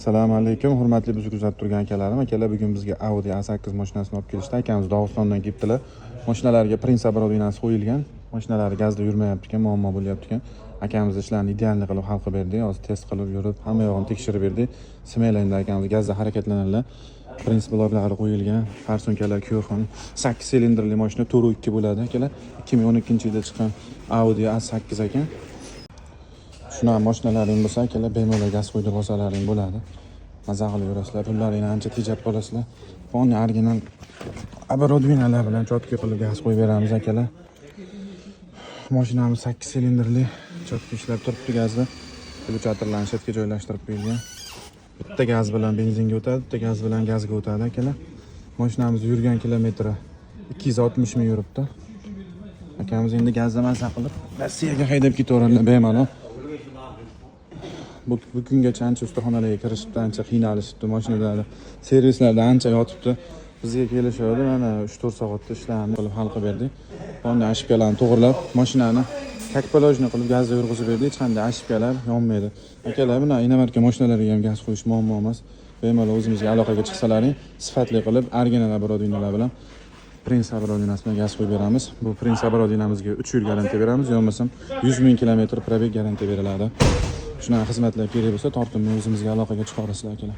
Assalomu alaykum, hurmatli bizni kuzatib turgan akalarim. Akalar bugun bizga Audi A8 mashinasini olib kelishdi. Akamiz Dog'istondan kelibdilar. Mashinalarga Prince obrodinasi qo'yilgan. Mashinalar gazda yurmayapti ekan, muammo bo'lyapti ekan. Akamiz ishlarni idealni qilib hal qilib berdi. Hozir test qilib yurib, hamma yog'ini tekshirib berdi. Smaylayda akamiz gazda harakatlanadilar. Prince bloklari qo'yilgan. Farsonkalar Kyoxon 8 silindrli mashina 4.2 bo'ladi akalar. 2012-yilda chiqqan Audi A8 ekan. Shuna mashinalaring bo'lsa akalar bemalol gaz qo'yib bosalaring bo'ladi. Maza qilib yurasizlar, pullaringni ancha tejab qolasizlar. Fonni original obrodinalar bilan chotka qilib gaz qo'yib beramiz akalar. Mashinamiz 8 silindrli, chotka ishlab turibdi gazda. Dvigatellarni shetga joylashtirib qo'yilgan. Bitta gaz bilan benzinga o'tadi, bitta gaz bilan gazga o'tadi akalar. Mashinamiz yurgan kilometri 260 ming yuribdi. Akamiz endi gazda maza qilib Rossiyaga haydab ketaveradilar bemalol. Bugungacha ancha ustaxonalarga kirishibdi, ancha qiynalishibdi, mashinalarda servislarda ancha yotibdi. Bizga kelishadi, mana 3-4 soatda ishlarni qilib hal qilib berdik. Bunday ashibkalarni to'g'rilab, mashinani kakpolojni qilib gazda yurg'izib berdik. Hech qanday ashibkalar yonmaydi. Akalar, buni inomarka mashinalarga ham gaz qo'yish muammo emas. Bemalol o'zimizga aloqaga chiqsalaring, sifatli qilib original obrodinalar bilan Prince obrodinasi bilan gaz qo'yib beramiz. Bu Prince obrodinamizga 3 yil garantiya beramiz, yo'lmasam 100 ming kilometr probeg garantiya beriladi. Shunaqa xizmatlar kerak bo'lsa, tortinmay o'zimizga aloqaga chiqaverasizlar akalar.